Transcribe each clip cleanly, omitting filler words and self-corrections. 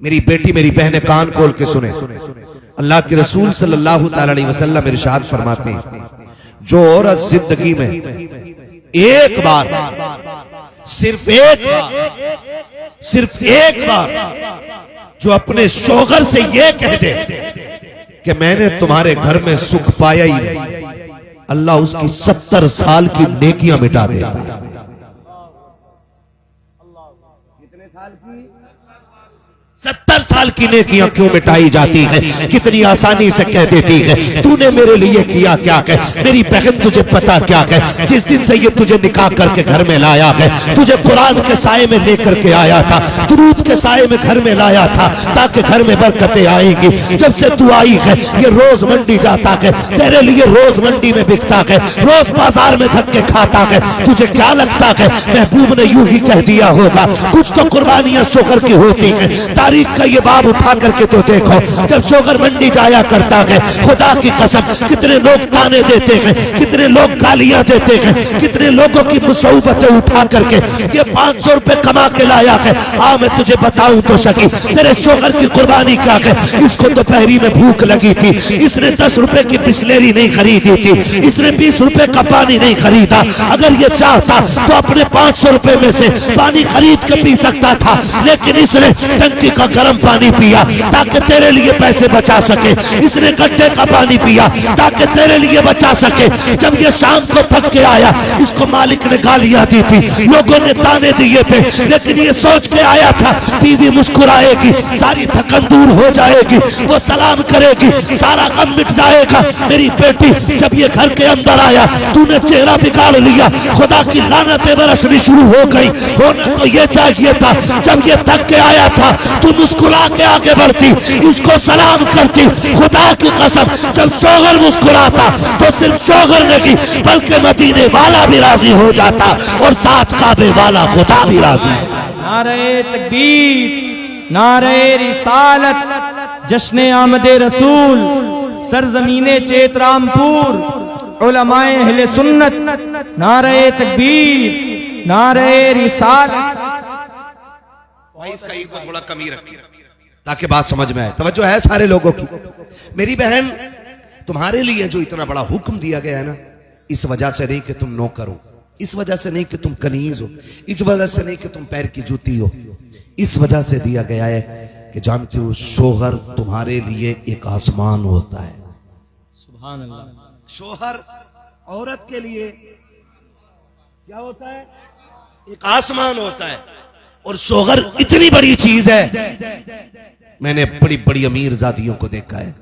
मेरी बेटी मेरी बहनें कान खोल के सुने, अल्लाह के रसूल सल्लल्लाहु अलैहि वसल्लम इरशाद फरमाते हैं, जो औरत जिंदगी में एक बार, सिर्फ एक बार जो अपने शौहर से ये कह दे कि मैंने तुम्हारे घर में सुख पाया ही नहीं, अल्लाह उसकी 70 साल की नेकियां मिटा देता है। कितने साल की? 70 साल की नेकियां क्यों मिटाई जाती है? कितनी आसानी से कह देती है, तूने मेरे लिए किया क्या है? मेरी बहन तुझे पता क्या है? जिस दिन से ये तुझे निकाह करके घर में लाया है, तुझे कुरान के साए में लेकर के आया था, दुरूद के साए में घर में लाया था ताकि घर में बरकतें आएगी। जब से तू आई है ये रोज मंडी जाता है, तेरे लिए रोज मंडी में बिकता है, रोज बाजार में धक्के खाता है। तुझे क्या लगता है महबूब ने यूं ही कह दिया होगा? कुछ तो कुर्बानियां शोहर की होती है। तारीख का ये बाब उठा करके तो देखो, जब शोहर मंडी जाया करता है, खुदा की कसम कितने लोग ताने देते हैं, कितने लोग गालियां देते हैं, कितने लोगों की मुसीबतें उठा करके ये 500 रुपए कमा के लाया है। मैं तुझे बताऊं तो सकी, तेरे शोहर की कुर्बानी क्या है? इसको तो पहरी में भूख लगी थी, इसने 10 रुपए की बिस्लेरी नहीं खरीदी थी, इसने 20 रुपए का पानी नहीं खरीदा। अगर ये चाहता तो अपने 500 रुपए में से पानी खरीद के पी सकता था, लेकिन इसने टंकी का गर्म पानी पिया ताकि तेरे लिए पैसे बचा सके। इसने गड्ढे का पानी पिया ताकि तेरे लिए बचा सके। जब ये शाम को थक के आया, इसको मालिक ने गालियां दी थी, लोगों ने ताने दिए थे, लेकिन ये सोच के आया था बीवी मुस्कुराएगी, सारी थकन दूर हो जाएगी, वो सलाम करेगी, सारा गम मिट जाएगा। मेरी बेटी जब ये घर के अंदर आया, तूने चेहरा बिगाड़ लिया, खुदा की लानतें बरसनी शुरू हो गई। होना तो ये चाहिए था, जब ये थक के आया था तू मुस्कुरा के आगे बढ़ती, इसको सलाम करती। खुदा की कसम जब शौहर मुस्कुराता तो सिर्फ शौहर नहीं बल्कि मदीने वाला भी राजी हो जाता और साथ काबे वाला खुदा भी राजी। नारे तकबीर, नारे रिसालत, जश्न आमदे रसूल, सरजमीने चेतरामपुर, उलमाए अहले सुन्नत, नारे तकबीर, नारे रिसालत। भाई इसका ई को थोड़ा कमी रखी ताकि बात समझ में आए। तवज्जो है सारे लोगों की। मेरी बहन, तुम्हारे लिए जो इतना बड़ा हुक्म दिया गया है ना, इस वजह से नहीं कि तुम नौकर हो, इस वजह से नहीं कि तुम कनीज हो, इस वजह से नहीं कि तुम पैर की जूती हो, इस वजह से दिया गया है कि जानते हो शोहर तुम्हारे लिए एक आसमान होता है। सुभान अल्लाह। शोहर औरत के लिए क्या होता है? एक आसमान होता है। और शोहर इतनी बड़ी चीज है, मैंने बड़ी बड़ी अमीर जातियों को देखा है,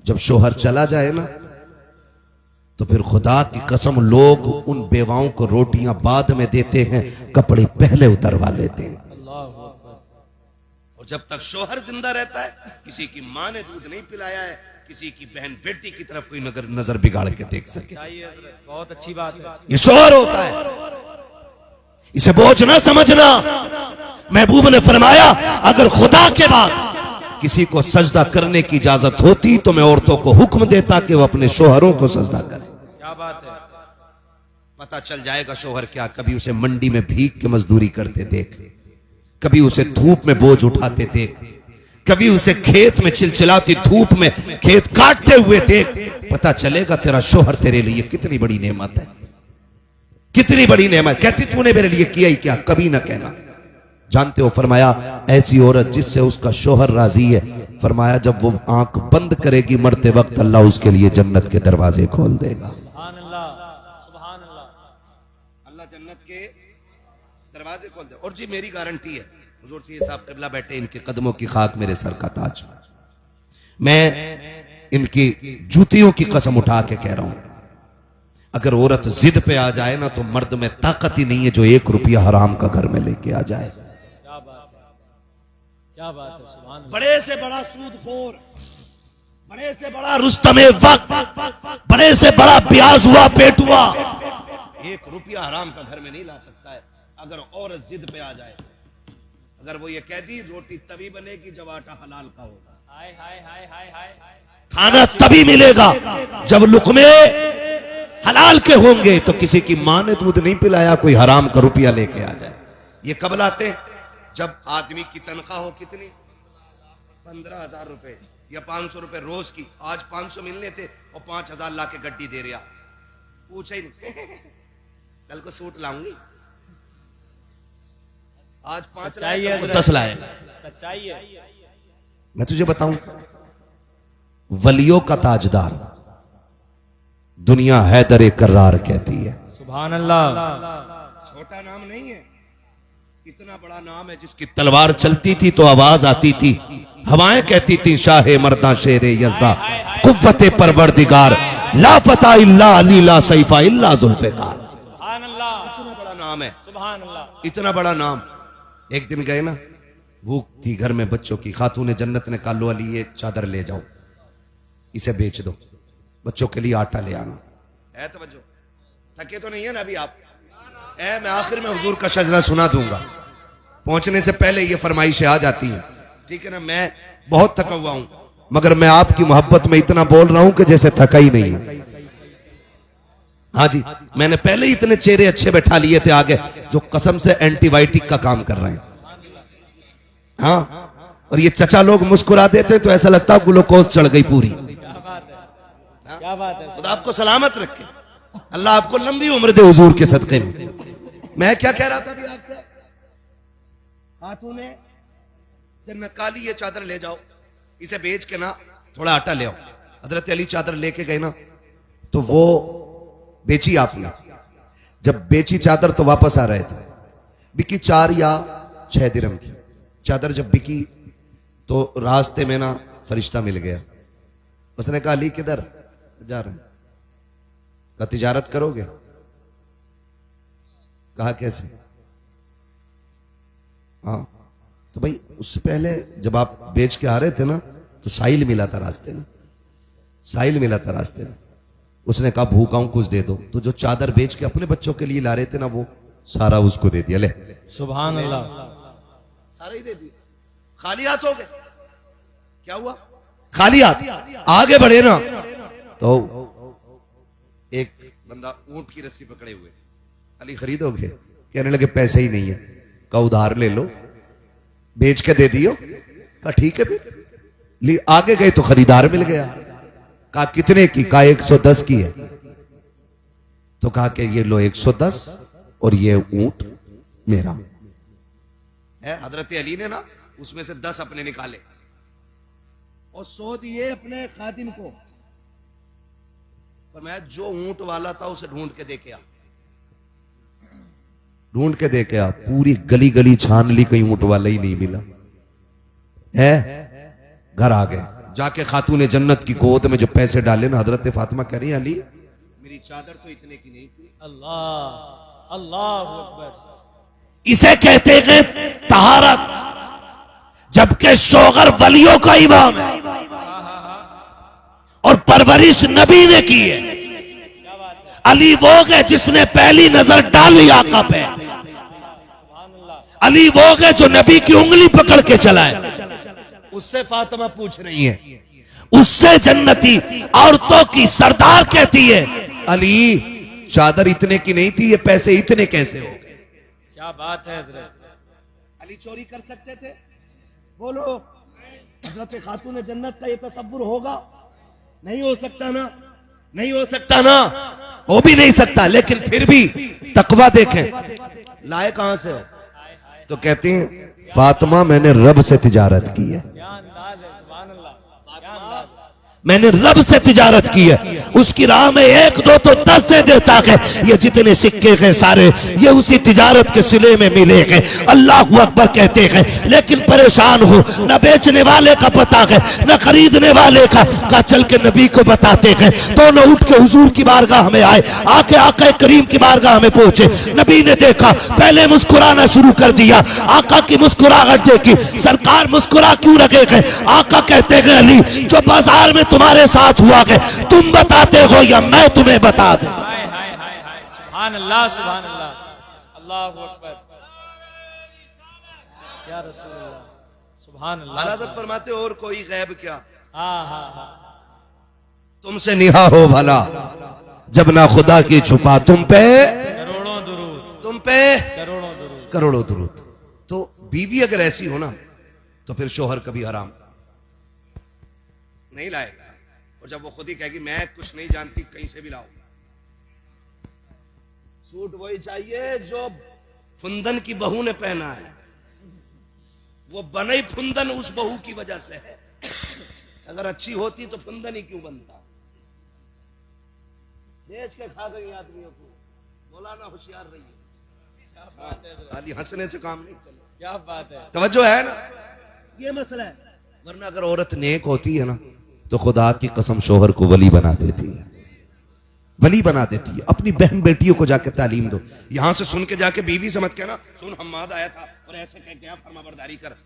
जब शोहर चला जाए ना तो फिर खुदा की कसम लोग उन बेवाओं को रोटियां बाद में देते हैं, कपड़े पहले उतरवा लेते हैं। और जब तक शोहर जिंदा रहता है, किसी की मां ने दूध नहीं पिलाया है, किसी की बहन बेटी की तरफ कोई नजर बिगाड़ के देख सके। बहुत अच्छी बात है। ये शोहर होता है, इसे बोझ ना समझना। महबूब ने फरमाया, अगर खुदा के बाद किसी को सजदा करने की इजाजत होती तो मैं औरतों को हुक्म देता कि वो अपने शोहरों को सजदा करें। क्या बात है। पता चल जाएगा शोहर क्या। कभी उसे मंडी में भीख के मजदूरी करते देख, कभी उसे धूप में बोझ उठाते देख, कभी उसे खेत में चिलचिलाती धूप में खेत काटते हुए देख, पता चलेगा तेरा शोहर तेरे लिए कितनी बड़ी नेमत है, कितनी बड़ी नेमत। कहती तूने मेरे लिए किया ही क्या? कभी ना कहना। जानते हो फरमाया, ऐसी औरत जिससे उसका शोहर राजी है, फरमाया जब वो आंख बंद करेगी मरते वक्त, अल्लाह उसके लिए जन्नत के दरवाजे खोल देगा। सुभान अल्लाह, सुभान अल्लाह। अल्लाह जन्नत के दरवाजे खोल दे। और जी मेरी गारंटी है, हुजूर जी साहब क़िबला बैठे, इनके कदमों की खाक मेरे सर का ताज। मैं इनकी जूतियों की कसम उठा के कह रहा हूं, अगर औरत जिद पे आ जाए ना तो मर्द में ताकत ही नहीं है जो 1 रुपया हराम का घर में लेके आ जाए। क्या बात है, क्या बात है। सुभान अल्लाह। बड़े से बड़ा सूदखोर, बड़े से बड़ा रुस्तमे वक्त, बड़े से बड़ा ब्याज हुआ पेटुआ 1 रुपया हराम का घर में नहीं ला सकता है। अगर औरत जिद पे आ जाए, अगर वो ये कह दी रोटी तभी बनेगी जब आटा हलाल का होगा, हाय हाय हाय हाय हाय, खाना तभी मिलेगा जब लुकमे हलाल के होंगे, तो किसी की मां ने दूध नहीं पिलाया कोई हराम का रुपया लेके आ जाए। ये कब लाते? जब आदमी की तनख्वाह हो कितनी? 15,000 रुपए या 500 रुपए रोज की। आज 500 मिलने थे और 5,000 ला के गड्डी दे रहा। पूछे ही नहीं। कल को सूट लाऊंगी। आज 5 लाए तो 10 लाए। सच्चाई है। मैं तुझे बताऊं, वलियों का ताजदार दुनिया हैदर कर्रार कहती है। सुभान अल्लाह। छोटा नाम नहीं है, इतना बड़ा नाम है जिसकी तलवार चलती थी तो आवाज आती थी, हवाएं कहती थी शाहे मर्दा शेरे यज़दा कुव्वते परवरदिगार ला फता इल्ला अली ला सैफा इल्ला जुल्फ़िकार। सुभान अल्लाह। इतना बड़ा नाम है, सुभान अल्लाह। इतना बड़ा नाम। एक दिन गए ना, भूख थी घर में बच्चों की, खातूने जन्नत ने कहा लो अली ये चादर ले जाओ, इसे बेच दो, बच्चों के लिए आटा ले आना है। तवज्जो, थके तो नहीं है ना अभी आप? मैं आखिर में हुजूर का शजरा सुना दूंगा, पहुंचने से पहले ये फरमाइशें आ जाती हैं, ठीक है ना। मैं बहुत थका हुआ हूं, मगर मैं आपकी मोहब्बत में इतना बोल रहा हूं कि जैसे थका ही नहीं हूं। हाँ जी, मैंने पहले ही इतने चेहरे अच्छे बैठा लिए थे आगे जो कसम से एंटीबायोटिक का काम कर रहे हैं। हाँ, और ये चचा लोग मुस्कुरा देते तो ऐसा लगता ग्लूकोज चढ़ गई पूरी। क्या बात है। खुदा आपको सलामत रखे, अल्लाह आपको लंबी उम्र दे हुजूर के सदके में। मैं क्या कह रहा था अभी आपसे, खातूने जन्नत काली ये चादर ले जाओ, इसे बेच के ना थोड़ा आटा ले आओ। हजरत अली चादर लेके गए ना, तो वो बेची आपने। जब बेची चादर तो वापस आ रहे थे, बिकी 4 या 6 दिरहम की चादर। जब बिकी तो रास्ते में ना फरिश्ता मिल गया। उसने कहा अली किधर जा रहे हैं? कहा तिजारत करोगे? कहा कैसे? हाँ, तो भाई उससे पहले जब आप बेच के आ रहे थे ना तो साहिल मिला था रास्ते में, साहिल मिला था रास्ते में। उसने कहा भूखा हूं कुछ दे दो, तो जो चादर बेच के अपने बच्चों के लिए ला रहे थे ना वो सारा उसको दे दिया। ले सुभान अल्लाह। सारा ही दे दिया, खाली हाथ हो गए। क्या हुआ? खाली हाथ आगे बढ़े ना तो एक बंदा ऊंट की रस्सी पकड़े हुए, अली खरीदोगे? कहने लगे पैसे ही नहीं है। का उधार ले लो, बेच के दे दियो। कहा ठीक है फिर। आगे गए तो खरीदार मिल गया। कहा कितने की? कहा 110 की है। तो कहा कि ये लो 110 और ये ऊंट मेरा है। हजरत अली ने ना उसमें से 10 अपने निकाले और 100 दिए अपने खादिम को। फरमाया जो ऊंट वाला था उसे ढूंढ के दे के आ, ढूंढ के दे के आ। पूरी गली गली छान ली, कहीं ऊंट वाला ही नहीं मिला है। घर आ गए, जाके खातूने जन्नत की गोद में जो पैसे डाले ना, हजरत फातिमा कह रही अली मेरी चादर तो इतने की नहीं थी। अल्लाह अल्लाह अकबर। इसे कहते हैं तहारत, जबकि शोगर वलियों का इमाम है और परवरिश नबी ने की है। अली वो है जिसने पहली नजर डाली आका पे। अली वो है जो नबी की उंगली पकड़ के चला है। उससे फातिमा पूछ रही है, उससे जन्नती औरतों की सरदार कहती है अली चादर इतने की नहीं थी, ये पैसे इतने कैसे हो गए? क्या बात है हजरत। अली चोरी कर सकते थे? बोलो, हजरत खातून जन्नत का ये तसव्वुर होगा? नहीं हो सकता ना, नहीं हो सकता ना, हो भी नहीं सकता। लेकिन फिर भी तकवा देखें, लाए कहां से हो? तो कहती हैं फातिमा मैंने रब से तिजारत की है। क्या अंदाज है। सुभान अल्लाह। मैंने रब से तिजारत की है, उसकी राह में 1 2 तो 10 दे देता है। ये जितने सिक्के हैं सारे ये उसी तिजारत के सिले में मिले हैं। अल्लाह अकबर कहते हैं। लेकिन परेशान हो, न बेचने वाले का पता है न खरीदने वाले का चल के नबी को बताते हैं। दोनों उठ के हुजूर की बारगाह में आए, आके आका करीम की बारगाह में पहुंचे। नबी ने देखा, पहले मुस्कुराना शुरू कर दिया। आका की मुस्कुराहट देखी, सरकार मुस्कुरा क्यों रखे हैं? आका कहते हैं अली जो बाजार में तुम्हारे साथ हुआ है तुम बताते हो या मैं तुम्हें बता दूं? हाय हाय हाय हाय। सुभान अल्लाह सुभान अल्लाह। अल्लाह अकबर। या रसूल अल्लाह। सुभान अल्लाह। हज़रत फरमाते और कोई गैब क्या, हाँ हाँ हाँ। तुमसे निहा हो भला जब ना खुदा की छुपा तुम पे करोड़ों दुरूद, तुम पे करोड़ों दुरूद। करोड़ों दुरूद। तो बीवी अगर ऐसी हो ना तो फिर शोहर कभी हराम, नहीं लाएगा। और जब वो खुद ही कहेगी मैं कुछ नहीं जानती, कहीं से भी लाओ। सूट वही चाहिए जो फुंदन की बहू ने पहना है, वो बने फुंदन उस बहू की वजह से है। अगर अच्छी होती तो फुंदन ही क्यों बनता। बेच के खा गई आदमियों को। मौलाना होशियार रहिए, खाली हंसने से काम नहीं चले। क्या बात है, तवज्जो है ना, ये मसला है। वरना अगर औरत नेक होती है ना तो खुदा की कसम शोहर को वली बना देती है, वली बना देती है। अपनी बहन बेटियों को जाके तालीम दो। यहां से सुन के जाके बीवी से मत कहना सुन हम्माद आया था और ऐसे कह के फरमाबरदारी कर।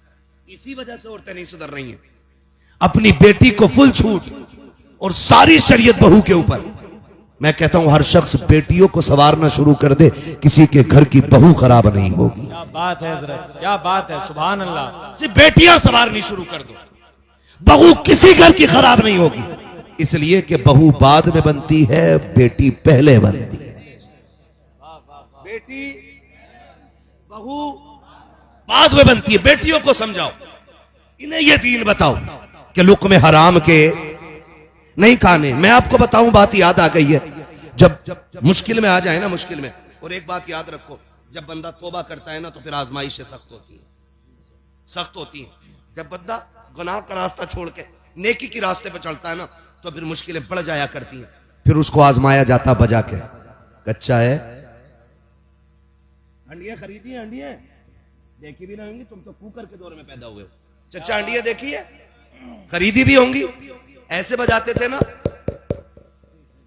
इसी वजह से औरतें नहीं सुधर रही हैं। अपनी बेटी को फुल छूट और सारी शरीयत बहू के ऊपर। मैं कहता हूं हर शख्स बेटियों को संवारना शुरू कर दे, किसी के घर की बहू खराब नहीं होगी। क्या बात है हजरत, क्या बात है, सुभान अल्लाह। सिर्फ बेटियां संवारनी शुरू कर दो, बहू किसी घर की खराब नहीं होगी। इसलिए कि बहू बाद में बनती है, बेटी पहले बनती है। बेटी बहू बाद में बनती है। बेटियों को समझाओ, इन्हें यह दीन बताओ कि लुक्मे हराम के नहीं खाने। मैं आपको बताऊं, बात याद आ गई है। जब मुश्किल में आ जाए ना, मुश्किल में, और एक बात याद रखो, जब बंदा तौबा करता है ना तो फिर आजमाइशें सख्त होती है, सख्त होती है। जब बंदा गुनाह का रास्ता छोड़ के नेकी के रास्ते पर चलता है ना तो फिर मुश्किलें बढ़ जाया करती हैं। फिर उसको आजमाया जाता बजा के, कच्चा है। अंडियां खरीदी हैं, अंडियां देखी भी ना होंगी, तुम तो कुकर के दौर में पैदा हुए हो। चच्चा अंडियां देखी है, खरीदी भी होंगी। ऐसे बजाते थे ना,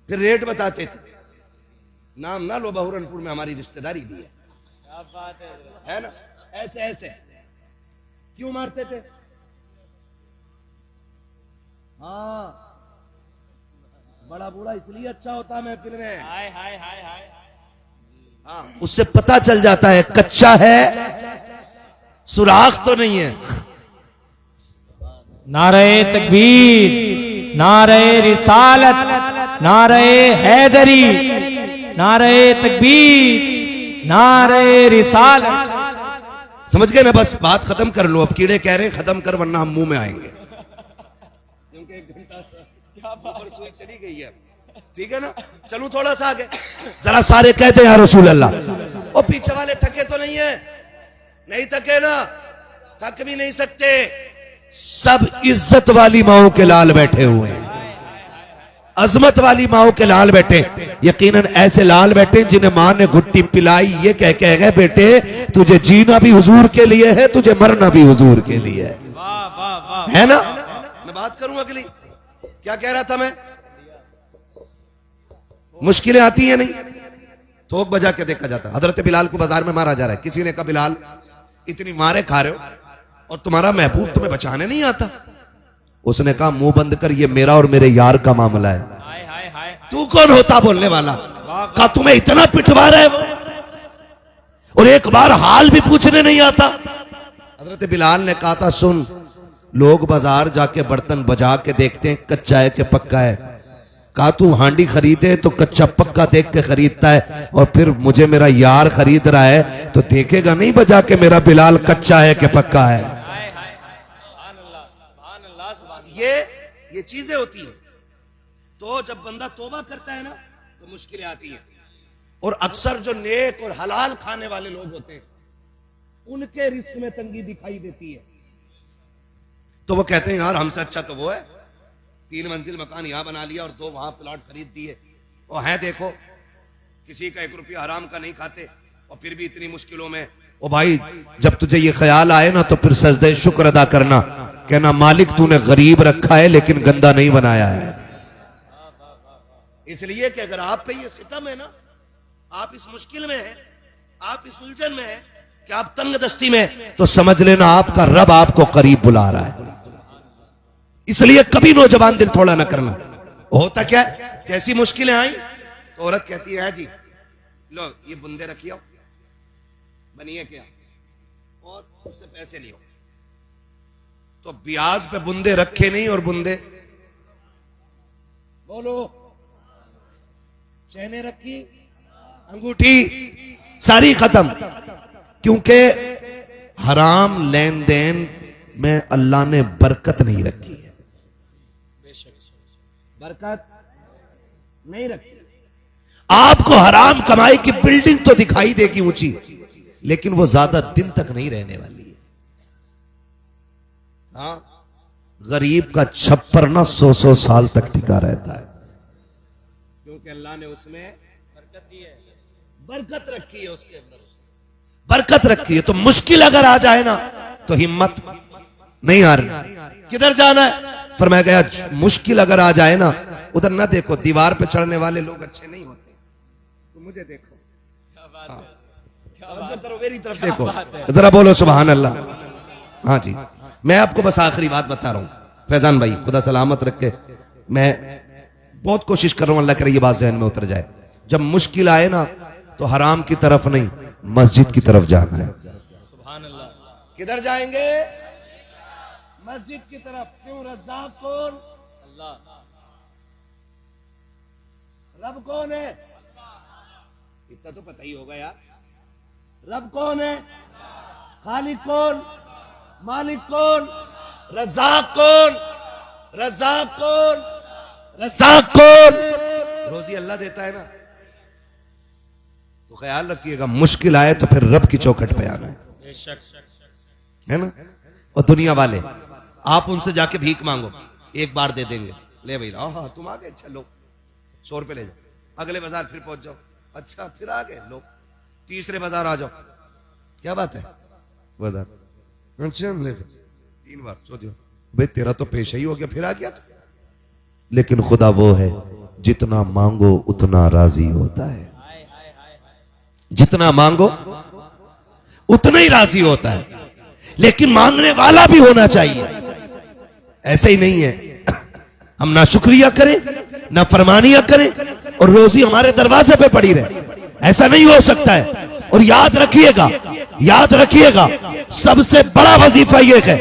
फिर रेट बताते थे। नाम ना लो, बहुरनपुर में हमारी रिश्तेदारी भी है। क्या बात है ना, ऐसे ऐसे क्यों मारते थे? हाँ, बड़ा बूढ़ा इसलिए अच्छा होता है महफिल में। हाय हाय हाय हाय। हाँ, उससे पता चल जाता है कच्चा है, सुराख तो नहीं है। नारे तकबीर, नारे रिसालत, नारे हैदरी, नारे तकबीर, नारे रिसालत। समझ गए ना? बस बात खत्म कर लो। अब कीड़े कह रहे हैं खत्म कर वरना हम मुंह में आएंगे, क्योंकि 1 घंटा ऊपर सुई चली गई है। ठीक है ना, चलूं थोड़ा सा आगे। जरा सारे कहते हैं या रसूल अल्लाह। और पीछे वाले थके तो नहीं है? नहीं थके ना, थक भी नहीं सकते। सब इज्जत वाली माओ के लाल बैठे हुए हैं, अजमत वाली माओ के लाल बैठे। यकीनन ऐसे लाल बैठे जिन्हें मां ने घुट्टी पिलाई, ये कह के गए बेटे तुझे जीना भी हुजूर के लिए है, तुझे मरना भी हुजूर के लिए है। वाह वाह वाह, है ना? मैं बात करूं अगली, क्या कह रहा था मैं? मुश्किलें आती हैं नहीं, थोक बजा के देखा जाता। हजरत बिलाल को बाजार में मारा जा रहा है। किसी ने कहा बिलाल इतनी मारे खा रहे हो और तुम्हारा महबूब तुम्हें बचाने नहीं आता। उसने कहा मुंह बंद कर, ये मेरा और मेरे यार का मामला है। हाय हाय हाय। तू कौन होता बोलने वाला? कहा तुम्हें इतना पिटवा रहा है वो, और एक बार हाल भी पूछने नहीं आता। हजरत बिलाल ने कहा था सुन, लोग बाजार जाके बर्तन बजा के देखते हैं कच्चा है कि पक्का है। कहा तू हांडी खरीदे तो कच्चा पक्का देख के खरीदता है, और फिर मुझे मेरा यार खरीद रहा है तो देखेगा नहीं बजा के मेरा बिलाल कच्चा है कि पक्का है। ये चीजें होती हैं। तो जब बंदा तौबा करता है ना तो मुश्किलें आती हैं। और अक्सर जो नेक और हलाल खाने वाले लोग होते हैं उनके रिस्क में तंगी दिखाई देती है। तो वो कहते हैं यार हमसे अच्छा तो वो है, 3 मंजिल मकान यहां बना लिया और 2 वहां प्लॉट खरीद दिए, और है देखो किसी का 1 रुपया हराम का नहीं खाते और फिर भी इतनी मुश्किलों में। ओ भाई जब तुझे ये ख्याल आए ना तो फिर सजदे शुक्र अदा करना, कहना मालिक तूने गरीब रखा है लेकिन गंदा नहीं बनाया है। इसलिए कि अगर आप पे ये सितम है ना, आप इस मुश्किल में हैं, आप इस उलझन में हैं कि आप तंग दस्ती में, तो समझ लेना आपका रब आपको करीब बुला रहा है। इसलिए कभी नौजवान दिल थोड़ा ना करना। होता क्या है, जैसी मुश्किलें आई तो औरत कहती है जी लो ये बुंदे रखियो, बनिए क्या, और उससे पैसे लियो। तो ब्याज पे बुंदे रखे नहीं और बुंदे बोलो, चैने रखी, अंगूठी सारी खत्म, क्योंकि हराम लेन देन में अल्लाह ने बरकत नहीं रखी है। बरकत नहीं रखी। आपको हराम कमाई की बिल्डिंग तो दिखाई देगी ऊंची, लेकिन वो ज्यादा दिन तक नहीं रहने वाली है। हाँ, गरीब का छप्पर ना 100 साल तक टिका रहता है, क्योंकि अल्लाह ने उसमें बरकत दी है, बरकत रखी है, उसके अंदर बरकत रखी है। तो मुश्किल अगर आ जाए ना तो हिम्मत नहीं हारनी। किधर जाना है? फरमाया गया मुश्किल अगर आ जाए ना, उधर ना देखो, दीवार पे चढ़ने वाले लोग अच्छे नहीं होते, तो मुझे देखो, करो मेरी तरफ देखो, जरा बोलो सुभान अल्लाह। हाँ जी, मैं आपको बस आखिरी बात बता रहा हूं फैजान भाई, खुदा सलामत रखे। मैं बहुत कोशिश कर रहा हूं, अल्लाह करे ये बात जहन में उतर जाए। जब मुश्किल आए ना तो हराम की तरफ नहीं, मस्जिद की तरफ जाना है। सुभान अल्लाह। किधर जाएंगे? मस्जिद की तरफ। क्यों? रज़्ज़ाक़ कौन? अल्लाह। रब कौन है? इतना तो पता ही होगा यार। रब कौन है? खालिक कौन? मालिक कौन? रज़्ज़ाक़ कौन? रज़्ज़ाक़ कौन? रज़्ज़ाक़ कौन? रोजी अल्लाह देता है ना। तो ख्याल रखिएगा, मुश्किल आए तो फिर रब की चौखट पे आना है, बेशक, है ना। और दुनिया वाले, आप उनसे जाके भीख मांगो, एक बार दे देंगे, ले भाई लाओ, हाँ तुम आ गए, अच्छा लो 100 रुपए ले जाओ। अगले बाजार फिर पहुंच जाओ, अच्छा फिर आ गए, लो। तीसरे बाजार आ जाओ, क्या बात है बाजार, अच्छा ले, 3 बार, चौथी बार, भाई तेरा तो पेशा ही हो गया, फिर आ गया तो। लेकिन खुदा वो है जितना मांगो उतना राजी होता है, जितना मांगो उतना ही राजी होता है। लेकिन मांगने वाला भी होना चाहिए। ऐसे ही नहीं है हम ना शुक्रिया करें ना फरमानिया करें और रोजी हमारे दरवाजे पे पड़ी रहे, ऐसा नहीं हो सकता है। और याद रखिएगा, याद रखिएगा, सबसे बड़ा वजीफा यह है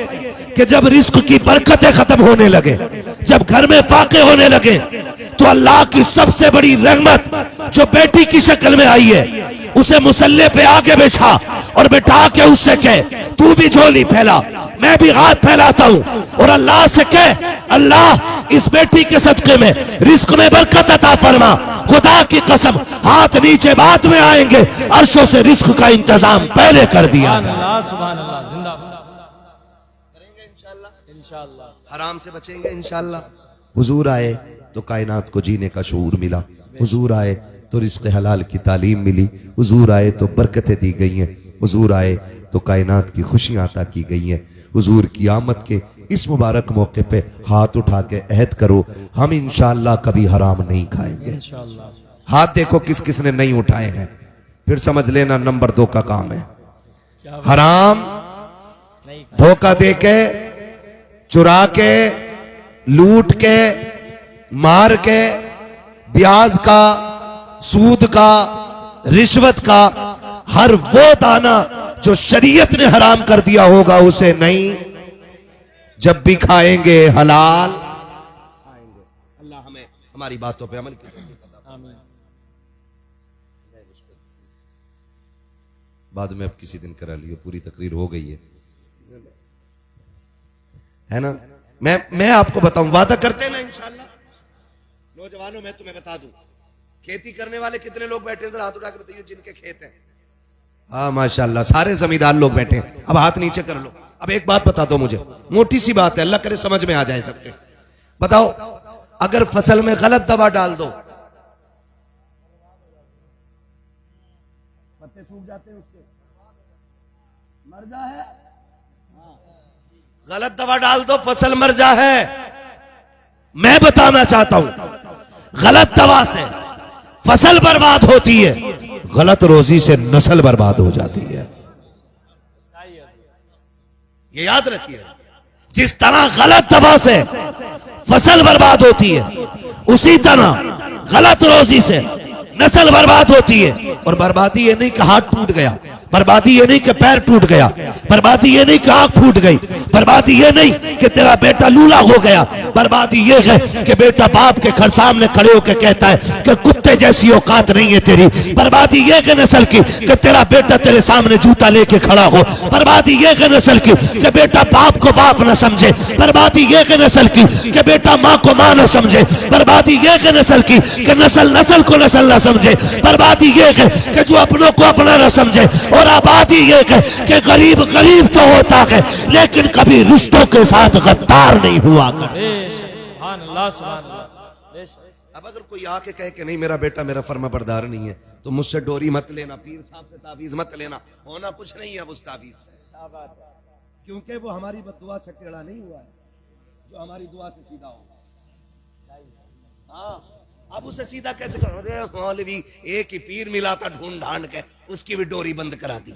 कि जब रिस्क की बरकतें खत्म होने लगे, जब घर में फाके होने लगे, तो अल्लाह की सबसे बड़ी रहमत जो बेटी की शक्ल में आई है, उसे मुसल्ले पे आगे बैठा और बैठा के उससे कहे तू भी झोली फैला, मैं भी हाथ फैलाता हूं, और अल्लाह से कहे अल्लाह इस बेटी के सदके में रिस्क में बरकत अता फरमा। खुदा की कसम, हाथ नीचे बाद में आएंगे, अर्शों से रिस्क का इंतजाम पहले कर दिया। सुभान अल्लाह, जिंदाबाद करेंगे इंशाअल्लाह, इंशाअल्लाह। हराम से बचेंगे इंशाअल्लाह। हुजूर आए तो कायनात को जीने का शऊर मिला, हुजूर आए तो रिस्क हलाल की तालीम मिली, हुजूर आए तो बरकतें दी गई हैं, हुजूर आए तो कायनात की खुशियां अता की गई हैं। हुजूर की आमद के इस मुबारक मौके पे हाथ उठा के अहद करो, हम इंशाअल्लाह कभी हराम नहीं खाएंगे इंशाअल्लाह। हाथ देखो किस किस ने नहीं उठाए हैं, फिर समझ लेना नंबर 2 का काम है। हराम धोखा दे के, चुरा के, लूट के, मार के, ब्याज का, सूद का, रिश्वत का, हर वो दाना जो शरीयत ने हराम कर दिया होगा उसे नहीं, जब भी खाएंगे हलाल खाएंगे। अल्लाह हमें हमारी बातों पे अमल की तौफीक अता फरमाए। बाद में अब किसी दिन करा लियो, पूरी तकरीर हो गई है ना। मैं आपको बताऊं, वादा करते हैं ना इंशाअल्लाह। नौजवानों, मैं तुम्हें बता दूं, खेती करने वाले कितने लोग बैठे हैं, हाथ उठा के बताइए जिनके खेत हैं। हाँ माशाल्लाह, सारे जमींदार लोग बैठे हैं। अब हाथ नीचे कर लो। अब एक बात बता दो मुझे, मोटी सी बात है, अल्लाह करे समझ में आ जाए सबके। बताओ, अगर फसल में गलत दवा डाल दो, पत्ते सूख जाते हैं उसके, मर जा है। गलत दवा डाल दो, फसल मर जा है। मैं बताना चाहता हूं, गलत दवा से फसल बर्बाद होती है, गलत रोजी से नस्ल बर्बाद हो जाती है। ये याद रखिए, जिस तरह गलत दवा से फसल बर्बाद होती है, उसी तरह गलत रोजी से नस्ल बर्बाद होती है। और बर्बादी ये नहीं कि हाथ टूट गया, बर्बादी ये नहीं कि पैर टूट गया, बर्बादी ये नहीं कि आंख फूट गई, बर्बादी ये नहीं कि तेरा बेटा लूला हो गया, बर्बादी ये है कि बेटा बाप के घर सामने खड़े होकर कहता है कि कुत्ते जैसी औकात नहीं है तेरी। बर्बादी ये है नस्ल की कि तेरा बेटा तेरे सामने जूता लेके खड़ा हो। बर्बादी ये है नस्ल की कि बेटा बाप को बाप न समझे। बर्बादी ये है नस्ल की कि बेटा माँ को माँ न समझे। बर्बादी ये है नस्ल की कि नस्ल नस्ल को नस्ल न समझे। बर्बादी ये है कि जो अपनों को अपना न समझे। और आबादी ये है कि गरीब गरीब तो होता है लेकिन कभी रिश्तों के साथ गद्दार नहीं हुआ कर। सुभान अल्लाह, सुभान अल्लाह। अब अगर कोई आके कहे कि नहीं मेरा बेटा मेरा फर्मा बरदार नहीं है, तो मुझसे डोरी मत लेना, पीर साहब से ताबीज मत लेना, होना कुछ नहीं है उस ताबीज से, क्योंकि वो हमारी बद्दुआ से टेढ़ा नहीं हुआ है, जो हमारी दुआ से सीधा होगा। हाँ, अब उसे सीधा कैसे करो? अरे मौलवी एक ही पीर मिला था ढूंढ ढांड के, उसकी भी डोरी बंद करा दी।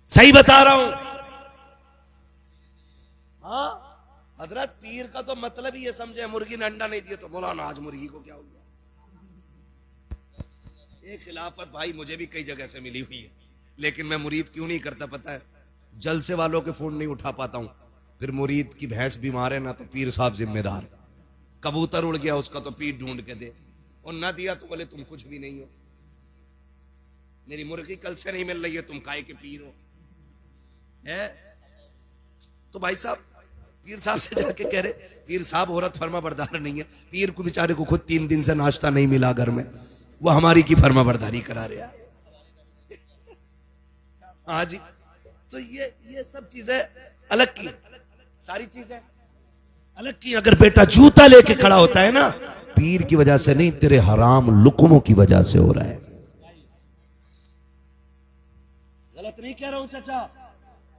सही बता रहा हूं। हाँ, हजरत पीर का तो मतलब ही ये समझे, मुर्गी ने अंडा नहीं दिया तो मौलाना आज मुर्गी को क्या हो गया। एक खिलाफत भाई मुझे भी कई जगह से मिली हुई है, लेकिन मैं मुरीद क्यों नहीं करता पता है? जलसे वालों के फोन नहीं उठा पाता हूं, फिर मुरीद की भैंस बीमार है ना तो पीर साहब जिम्मेदार। कबूतर उड़ गया उसका तो पीर ढूंढ के दे, और ना दिया तो बोले तुम कुछ भी नहीं हो। मेरी मुर्गी कल से नहीं मिल रही है, तुम काय के पीर हो है? तो भाई साहब पीर साहब से जाके कह रहे, पीर साहब औरत फर्मा बरदार नहीं है। पीर को बेचारे को खुद 3 दिन से नाश्ता नहीं मिला घर में, वो हमारी की फर्मा बरदारी करा रहा है। हाँ जी, तो ये सब चीजें अलग की, सारी चीजें अलग की। अगर बेटा जूता लेके खड़ा होता है ना, पीर की वजह से नहीं, तेरे हराम लुकमों की वजह से हो रहा है। गलत नहीं कह रहा हूं चाचा।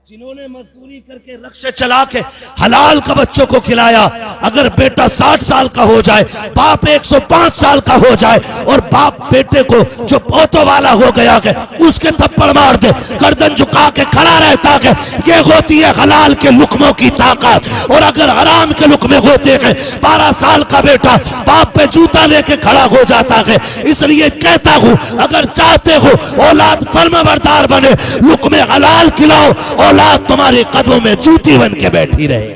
जिन्होंने मजदूरी करके रक्शे चला के हलाल का बच्चों को खिलाया, अगर बेटा 60 साल का हो जाए, बाप 105 साल का हो जाए, और बाप बेटे को जो पोतों वाला हो गया है उसके थप्पड़ मार दे, गर्दन झुका के खड़ा रहता है, ये होती है हलाल के लुकमों की ताकत। और अगर हराम के लुकमे होते हैं, 12 साल का बेटा बाप पे जूता लेके खड़ा हो जाता है। इसलिए कहता हूं, अगर चाहते हो औलाद फर्माबरदार बने, लुकमे हलाल खिलाओ, औलाद तुम्हारे कदमों में जूती बन के बैठी रहे।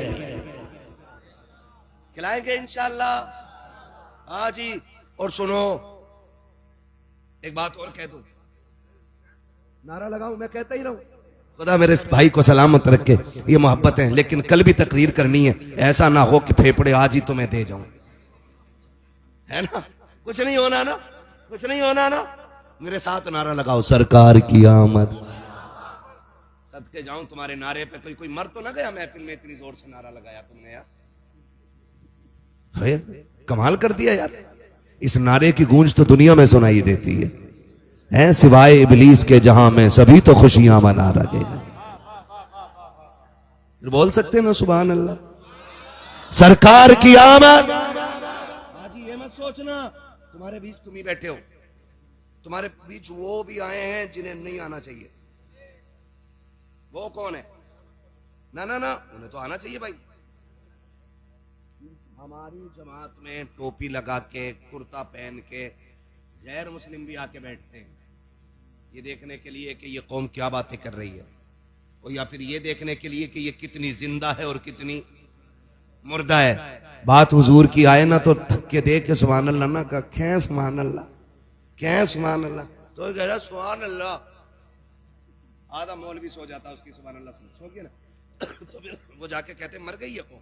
खिलाएंगे इंशाअल्लाह। हाँ जी, और सुनो एक बात और कह दूं, नारा लगाऊं, मैं कहता ही रहूं, खुदा मेरे इस भाई को सलामत रखे। ये मोहब्बत है, लेकिन कल भी तकरीर करनी है, ऐसा ना हो कि फेफड़े आज ही तुम्हें दे जाऊं, है ना? कुछ नहीं होना ना, कुछ नहीं होना ना। मेरे साथ नारा लगाओ, सरकार की आमद। सदके जाऊं तुम्हारे नारे पे, कोई मर तो ना गया महफिल में, इतनी जोर से नारा लगाया तुमने यार। कमाल कर दिया यार। इस नारे की गूंज तो दुनिया में सुनाई देती है, सिवाय इबलीस के जहां में सभी तो खुशियां मना रहे। बोल सकते हैं ना सुभान अल्लाह। सरकार की आमद। आज ये मत सोचना तुम्हारे बीच तुम ही बैठे हो, तुम्हारे बीच वो भी आए हैं जिन्हें नहीं आना चाहिए। वो कौन है? ना ना ना, उन्हें तो आना चाहिए भाई। हमारी जमात में टोपी लगा के, कुर्ता पहन के गैर मुस्लिम भी आके बैठते हैं, ये देखने के लिए कि ये कौम क्या बातें कर रही है, और या फिर ये देखने के लिए कि ये कितनी जिंदा है और कितनी मुर्दा है। बात हुजूर की आए ना तो थक्के दे के सुभान अल्लाह ना का, खे सुभान अल्लाह, खे सुभान अल्लाह, तो कह रहा सुभान अल्लाह। आधा मौलवी सो जाता, उसकी सुभान अल्लाह सो गया ना, तो फिर वो जाके कहते मर गई है कौन,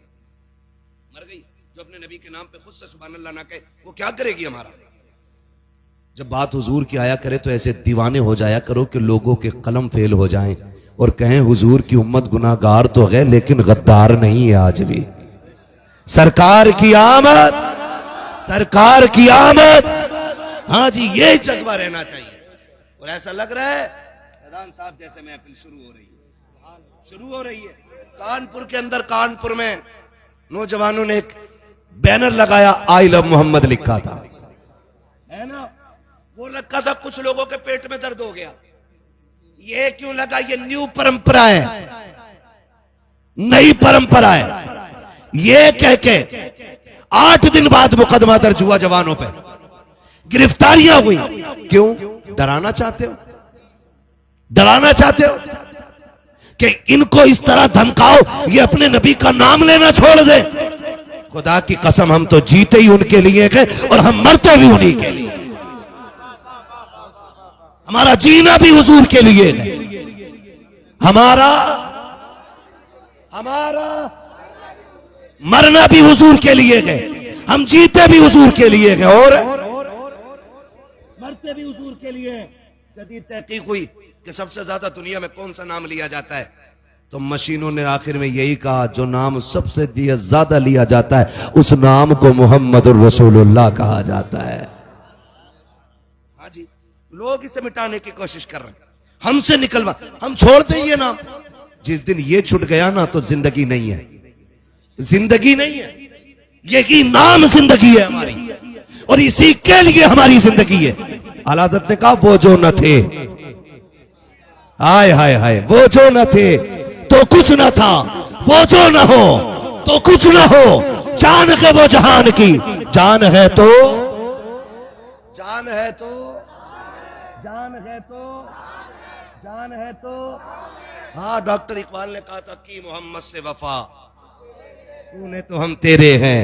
मर गई। जो अपने नबी के नाम पे खुद से सुभान अल्लाह ना कहे, वो क्या करेगी हमारा? जब बात हुजूर की आया करे तो ऐसे दीवाने हो जाया करो कि लोगों के कलम फेल हो जाएं और कहें हुजूर की उम्मत गुनाहगार तो है लेकिन गद्दार नहीं है आज भी। सरकार की आमद, सरकार की आमद। हाँ जी, ये जज्बा रहना चाहिए। और ऐसा लग रहा है प्रधान साहब जैसे महफिल शुरू हो रही है, शुरू हो रही है। कानपुर के अंदर, कानपुर में नौजवानों ने एक बैनर लगाया, आई लव मोहम्मद लिखा था, है ना? वो रखा था, कुछ लोगों के पेट में दर्द हो गया। ये क्यों लगा? ये न्यू परंपरा है, नई परंपरा है। ये कह के 8 दिन बाद मुकदमा दर्ज हुआ जवानों पे, गिरफ्तारियां हुई। क्यों? डराना चाहते हो, डराना चाहते हो? कि इनको इस तरह धमकाओ ये अपने नबी का नाम लेना छोड़ दे। खुदा की कसम हम तो जीते ही उनके लिए गए और हम मरते भी उन्हीं के लिए। हमारा जीना भी हुजूर के लिए है, हमारा मरना भी हुजूर के लिए गए, हम जीते भी हुजूर के लिए गए और मरते भी हुजूर के लिए। जदीद तहकीक हुई कि सबसे ज्यादा दुनिया में कौन सा नाम लिया जाता है, तो मशीनों ने आखिर में यही कहा जो नाम सबसे ज्यादा लिया जाता है उस नाम को मुहम्मदुर रसूलुल्लाह कहा जाता है। हाँ जी, लोग इसे मिटाने की कोशिश कर रहे हैं, हमसे निकलवा, हम छोड़ दें ये नाम। जिस दिन ये छूट गया ना तो जिंदगी नहीं है, जिंदगी नहीं है, यही नाम जिंदगी है हमारी और इसी के लिए हमारी जिंदगी है। आला हज़रत ने कहा वो जो न थे, हाय हाय हाय, वो जो न थे तो कुछ न था, वो जो न हो तो कुछ न हो, जान है वो जहान की, जान है तो जान है तो जान है तो जान है तो। हाँ, डॉक्टर इकबाल ने कहा था कि मोहम्मद से वफा, तूने तो हम तेरे हैं,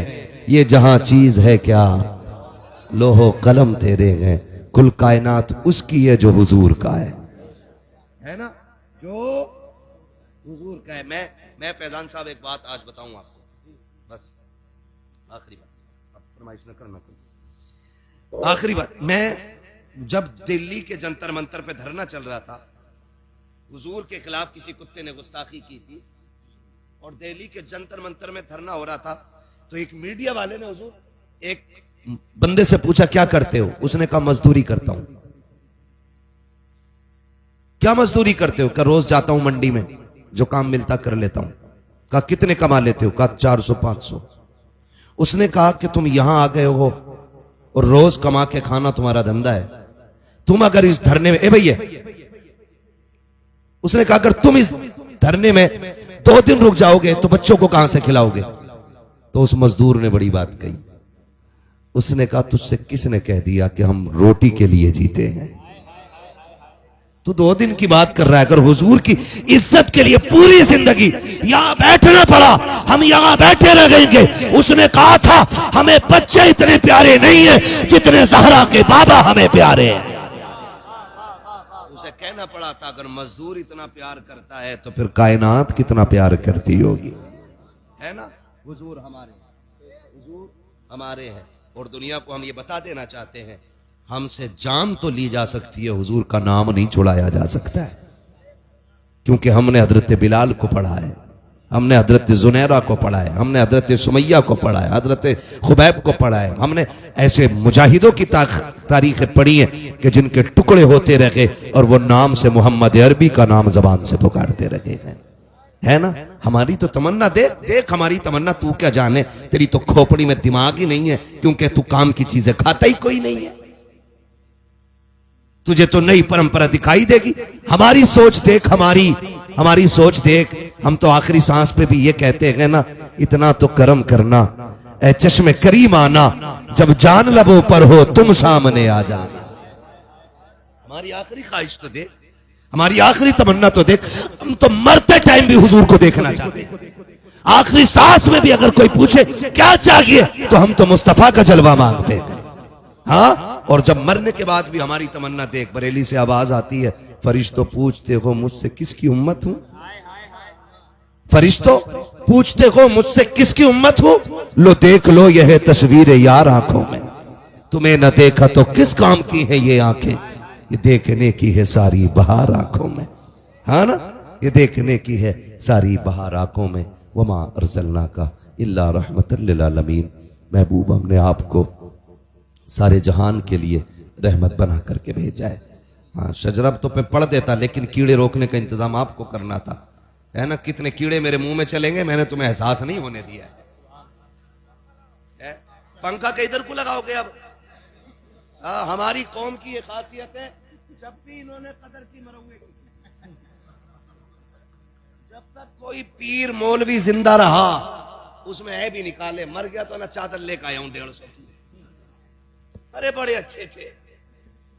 ये जहां चीज है क्या, लोहो कलम तेरे हैं, कुल कायनात उसकी है जो हुजूर का है ना, जो हुजूर का है। मैं फैजान साहब एक बात आज बताऊं आपको, बस आखिरी बात, अब फरमाइश न करना कोई, आखिरी बात। मैं जब दिल्ली के जंतर मंतर पे धरना चल रहा था, हुजूर के खिलाफ किसी कुत्ते ने गुस्ताखी की थी और दिल्ली के जंतर मंतर में धरना हो रहा था, तो एक मीडिया वाले ने हुजूर एक बंदे से पूछा क्या करते हो, उसने कहा मजदूरी करता हूं। क्या मजदूरी करते हो? क्या रोज जाता हूं मंडी में, जो काम मिलता कर लेता हूं। कहा कितने कमा लेते हो? कहा 400-500। उसने कहा कि तुम यहां आ गए हो और रोज कमा के खाना तुम्हारा धंधा है, तुम अगर इस धरने में, ए भैया, उसने कहा अगर तुम इस धरने में 2 दिन रुक जाओगे तो बच्चों को कहां से खिलाओगे? तो उस मजदूर ने बड़ी बात कही, उसने कहा तुझसे किसने कह दिया कि हम रोटी के लिए जीते हैं? तू 2 दिन की बात कर रहा है। अगर हुजूर की इज्जत के लिए पूरी जिंदगी यहां बैठना पड़ा, हम यहां बैठे रहेंगे। उसने कहा था हमें बच्चे इतने प्यारे नहीं है जितने ज़हरा के बाबा हमें प्यारे हैं। उसे कहना पड़ा था अगर मजदूर इतना प्यार करता है तो फिर कायनात कितना प्यार करती होगी, है ना। हुजूर हमारे हैं और दुनिया को हम ये बता देना चाहते हैं, हमसे जान तो ली जा सकती है, हुजूर का नाम नहीं छुड़ाया जा सकता है। क्योंकि हमने हजरत बिलाल को पढ़ा है, हमने हजरत जुनैरा को पढ़ा है, हमने हजरत सुमैया को पढ़ा है, हजरत खुबैब को पढ़ा है। हमने ऐसे मुजाहिदों की तारीखें पढ़ी हैं कि जिनके टुकड़े होते रहे और वो नाम से मोहम्मद अरबी का नाम जबान से पुकारते रहे हैं, है ना। हमारी तो तमन्ना देख हमारी तमन्ना, तू क्या जाने, तेरी तो खोपड़ी में दिमाग ही नहीं है, क्योंकि तू काम की चीजें खाता ही कोई नहीं है। तुझे तो नई परंपरा दिखाई देगी। हमारी सोच देख, हमारी सोच देख। हम तो आखिरी सांस पे भी ये कहते हैं ना, इतना तो करम करना ए चश्मे करीम आना, जब जान लबों पर हो तुम सामने आ जाना। हमारी आखिरी ख्वाहिश तो देख, हमारी आखिरी तमन्ना तो देख। हम तो मरते टाइम भी हुजूर को देखना चाहते हैं। आखिरी सांस में भी अगर कोई पूछे क्या चाहिए तो हम तो मुस्तफा का जलवा मांगते हैं। हाँ, और जब मरने के बाद भी हमारी तमन्ना देख, बरेली से आवाज आती है, फरिश्तों पूछते हो मुझसे किसकी उम्मत हूं, फरिश्तों पूछते हो मुझसे किसकी उम्मत हूं, लो देख लो यह है तस्वीर यार आंखों में, तुम्हें न देखा तो किस काम की है ये आंखें, ये देखने की है सारी बहार आंखों में, हाँ ना, ये देखने की है सारी बहार आंखों में। वमा अरसलना का इल्ला रहमतल लिल आलमीन, महबूब हमने आपको सारे जहान के लिए रहमत बना करके भेजा है। हाँ, शजरब तो पे पढ़ देता, लेकिन कीड़े रोकने का इंतजाम आपको करना था, है ना। कितने कीड़े मेरे मुंह में चलेंगे, मैंने तुम्हें एहसास नहीं होने दिया है। पंखा के इधर को लगाओगे अब। हमारी कौम की ये खासियत है, जब भी इन्होंने कदर की मरौए की, जब तक कोई पीर मौलवी जिंदा रहा उसमें है भी निकाले, मर गया तो ना चादर लेकर आया हूं 150 की। अरे बड़े अच्छे थे,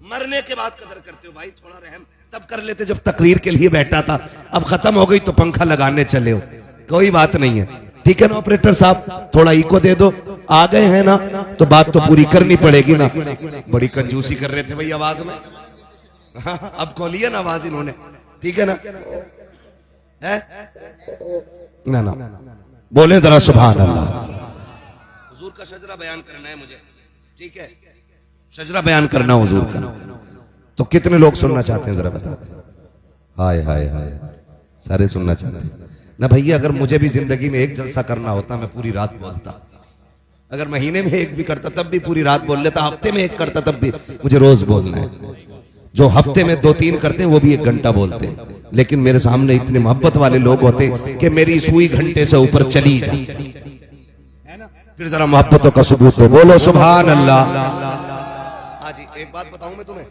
मरने के बाद कदर करते हो भाई, थोड़ा रहम तब कर लेते जब तकरीर के लिए बैठा था, अब खत्म हो गई तो पंखा लगाने चले हो, कोई बात नहीं है। ठीक है ना ऑपरेटर साहब, थोड़ा इको दे दो। आ गए हैं ना तो बात तो पूरी करनी पड़ेगी ना। बड़ी कंजूसी कर रहे थे भाई आवाज में, अब खोलिए ना आवाज इन्होंने। ठीक है ना, है ना ना बोले जरा सुभान अल्लाह। हुजूर का शजरा बयान करना है मुझे, ठीक है, शजरा बयान करना हुजूर का। तो कितने लोग सुनना चाहते हैं जरा बताते। हाय हाय हाय, सारे सुनना चाहते हैं ना भैया। अगर मुझे भी जिंदगी में एक जलसा करना होता मैं पूरी रात बोलता, अगर महीने में एक भी करता तब भी पूरी रात बोल लेता, हफ्ते में एक करता तब भी। मुझे रोज बोलना है। जो हफ्ते में 2-3 करते हैं वो भी 1 घंटा बोलते हैं, लेकिन मेरे सामने इतने मोहब्बत वाले लोग होते कि मेरी सुई घंटे से ऊपर चली जाए। फिर जरा मोहब्बतों का सबूत हो, बोलो सुभान अल्लाह। हाँ जी, एक बात बताऊं मैं तुम्हें,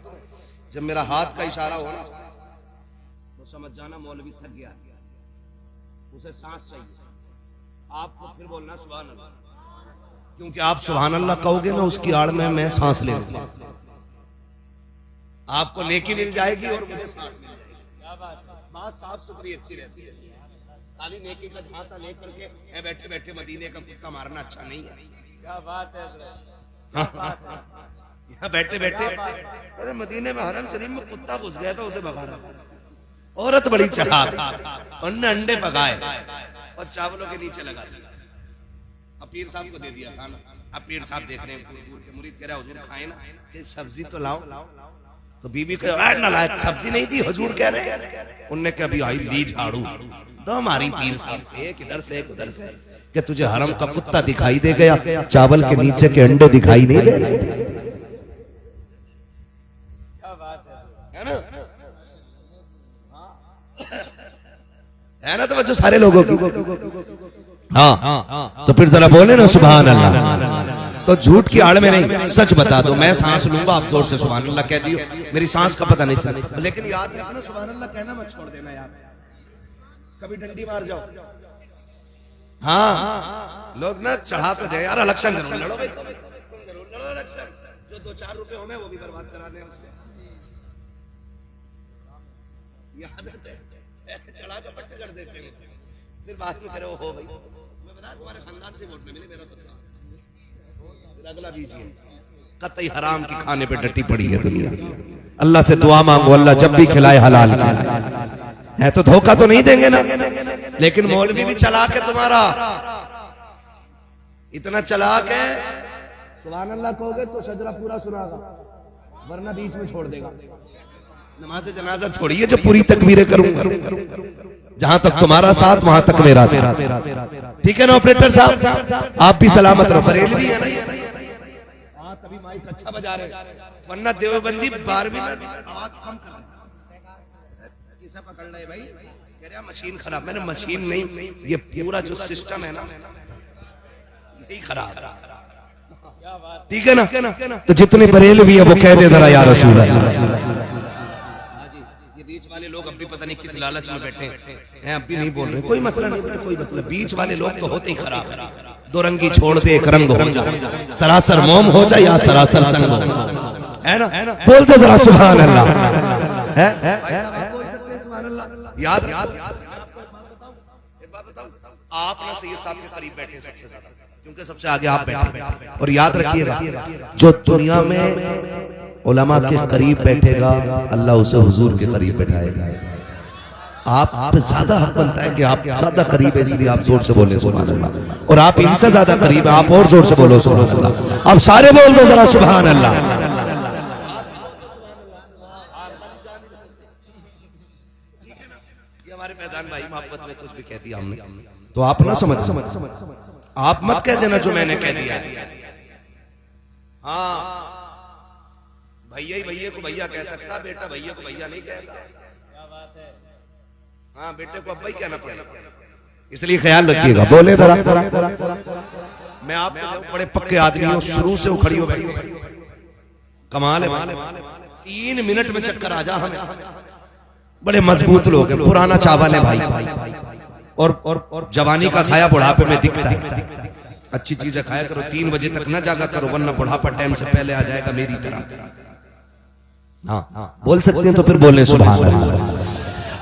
जब मेरा हाथ का इशारा हो ना तो समझ जाना मौलवी थक गया, उसे सांस चाहिए। आपको फिर बोलना सुभान अल्लाह, क्योंकि आप सुभान अल्लाह कहोगे ना उसकी आड़ में मैं सांस ले लूंगा। आपको नेकी मिल जाएगी और मुझे सांस मिल जाएगी। बात साफ सुथरी अच्छी रहती है। खाली नेकी का झांसा लेकर के बैठे बैठे मदीने का कुत्ता मारना अच्छा नहीं है। क्या बात है, यहाँ बैठे बैठे, अरे मदीने में हरम शरीफ में कुत्ता घुस गया था, उसे भगा रहा। औरत बड़ी चालाक, उन्होंने अंडे पकाए और चावलों के नीचे लगा दिया। अब पीर साहब को दे दिया खाना। अब पीर साहब देख रहे हैं, मुरीद कह रहा है हुजूर खाए ना, कि सब्जी तो लाओ। तो बीबी कह ना लायक सब्जी नहीं दी, हुजूर कह रहे हैं। उनने कहा अभी आई ली झाड़ू दो हमारी पीर साहब, एक इधर से एक उधर से, कि तुझे हरम का कुत्ता दिखाई दे गया, चावल के नीचे के अंडे दिखाई नहीं दे रहे। है ना, है ना, तो बच्चों सारे लोगों की। हाँ, तो फिर जरा बोले ना सुभान अल्लाह। तो झूठ की आड़ में नहीं, सच बता दो। मैं सांस लूंगा, आप जोर से सुभान अल्लाह कह दियो, मेरी सांस का पता नहीं चला। लेकिन याद रखना सुभान अल्लाह कहना मत छोड़ देना यार, कभी डंडी मार जाओ। हाँ, लोग ना चढ़ा तो दे यार, इलेक्शन जरूर लड़ो भाई, तुम जरूर लड़ो इलेक्शन। जो 2-4 रुपए हो मैं वो भी बर्बाद करा दें उसके। याद है, चढ़ा के पट्ट कर देते हैं, फिर बाद में करे हो भाई मैं बता तुम्हारे खानदान से वोट नहीं मिले, मेरा तो था। फिर अगला बीजिए, कतई हराम की खाने पे डटी पड़ी है दुनिया। अल्लाह से दुआ मांगो, अल्लाह जब भी खिलाए हलाल है, तो धोखा तो नहीं देंगे ना। लेकिन मौलवी भी चला के तुम्हारा इतना चला के सुभान अल्लाह कहोगे तो शजरा पूरा सुनागा, वरना बीच में छोड़ देगा। नमाज जनाजा छोड़िए, जो पूरी तकबीरें करूंगा, जहां तक तुम्हारा साथ वहां तक मेरा साथ। ठीक है ना ऑपरेटर साहब, आप भी सलामत रहो। बरेलवी है ना, हाँ तभी माइक अच्छा बजा रहे, वरना देवबंदी 12वीं में आवाज कम कर रहे। इसे पकड़ रहे भाई, कह रहा मशीन खराब। मैंने मशीन नहीं, ये पूरा जो सिस्टम है ना यही खराब। ठीक है ना, तो जितने बरेलवी है वो कह दे जरा या रसूल अल्लाह। बीच वाले लोग अब भी पता नहीं किस लालच में बैठे हैं, अब भी नहीं बोल रहे। कोई मसला नहीं, कोई मसला। बीच वाले लोग तो होते ही खराब। 2 रंगी छोड़ दे, 1 रंग हो जाए, सरासर मोम हो जाए या सरासर संग हो, है ना। बोलते जरा सुभान अल्लाह। है याद एक बात बताऊं, आप ना सैयद साहब के करीब बैठे सबसे ज्यादा, क्योंकि सबसे आगे आप बैठे। और याद रखिएगा, जो दुनिया में उलमा के करीब बैठेगा अल्लाह उसे हुजूर के करीब बैठाएगा। आप ज्यादा हक बनता है कि आप ज्यादा करीब है, इसलिए आप जोर से बोले सुभान अल्लाह। और आप इनसे ज्यादा करीब है, आप और जोर से बोलो सुभान अल्लाह। अब सारे बोल दो जरा सुभान अल्लाह। ये हमारे मैदान भाई मोहब्बत में कुछ भी कह दिया हमने तो आप ना समझ, आप मत कह देना जो मैंने कह दिया। हाँ, भैया ही भैया को भैया कह सकता, बेटा भैया को भैया नहीं कहता। हाँ, बेटे को अब्बा ही कहना पड़ेगा, इसलिए ख्याल रखिएगा। बोले जरा, मैं आपको बड़े पक्के आदमी हूँ, शुरू से उखड़ी हो बैठी, कमाल है। 3 मिनट में चक्कर आ जा हमें। बड़े मजबूत लोग हैं, पुराना चावल है भाई, और जवानी का खाया बुढ़ापे में दिखता है। अच्छी चीजें खाया करो, 3 बजे तक ना जागा करो, वरना बुढ़ापा टाइम से पहले आ जाएगा मेरी तरह। हाँ बोल सकते हैं तो फिर बोलने सुभान अल्लाह।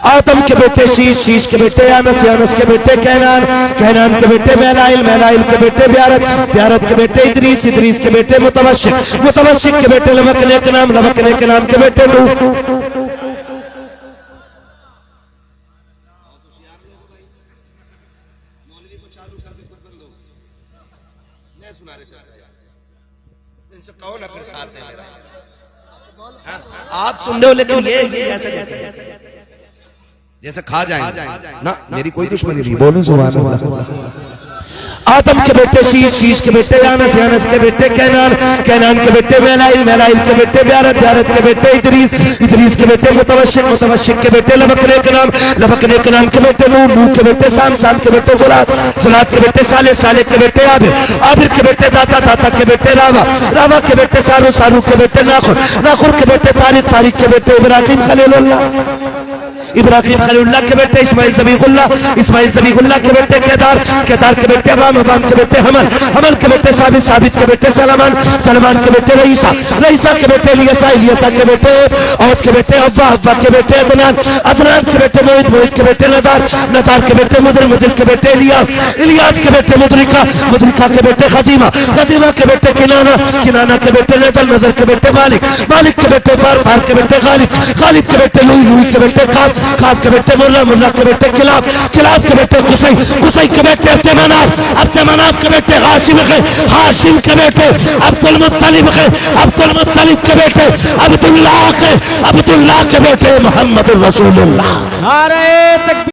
आदम के बेटे शीश, शीश के बेटे अनस, अनस के बेटे कैनान, कैनान के बेटे मैलाइल, मैलाइल के बेटे ब्यारत, ब्यारत के बेटे इदरीस, इदरीस के बेटे मुतवश्शिक, मुतवश्शिक के बेटे लबकने के नाम, लबकने के नाम के बेटे नूह। आप सुन रहे हो लेकिन ये जैसे खा जाएंगे ना, मेरी कोई दुश्मनी नहीं, बोलो सुभान अल्लाह। आदम के बेटे शीश, शीश के बेटे अनस, अनस के बेटे कैनान, कैनान के बेटे मैलाइल, मैलाइल के बेटे ब्यारत, ब्यारत के बेटे इदरीस, इदरीस के बेटे मुतवश्शिक, मुतवश्शिक के बेटे लबकने के नाम, लबकने के नाम के बेटे नूह, नूह के बेटे साम, साम के बेटे जुलात, जुलात के बेटे साले, साले के बेटे आबिर, आबिर के बेटे दाता, दाता के बेटे रावा, रावा के बेटे सारू, सारू के बेटे नाखुर, नाखुर के बेटे तारिक, तारिक के बेटे इब्राहिम खलीलुल्लाह, इब्राहिम खलीलुल्लाह के बेटे इस्माइल ज़बीहुल्लाह, इस्माइल ज़बीहुल्लाह के बेटे केदार, केदार के बेटे अबाम, अबाम के बेटे हमल, हमल के बेटे साबित, साबित के बेटे सलमान, सलमान के बेटे रईसा, रईसा के बेटे इलियासा, इलियासा के बेटे औद के बेटे अव्वा, अव्वा के बेटे अदनान, अदनान के बेटे मोहित, मोहित के बेटे नदार, नदार के बेटे मुदर, मुदर के बेटे इलियास, इलियास के बेटे मुदरिका, मुदरिका के बेटे खदीमा, खदीमा के बेटे किनाना, किनाना के बेटे नजर, नजर के बेटे मालिक, मालिक के बेटे फार, फार के बेटे गालिब, गालिब के बेटे लुई, लुई के बेटे काब, काब के बेटे मुल्ला, मुल्ला के बेटे किलाब, किलाब के बेटे कुसई, कुसई के बेटे अब्द मनाफ, अब्द मनाफ के बेटे हाशिम है, हाशिम के बेटे अब्दुल मुत्तलिब है, अब्दुल मुत्तलिब के बेटे अब्दुल्लाह है, अब्दुल्लाह के बेटे मोहम्मद रसूलुल्लाह। नारे तकबीर।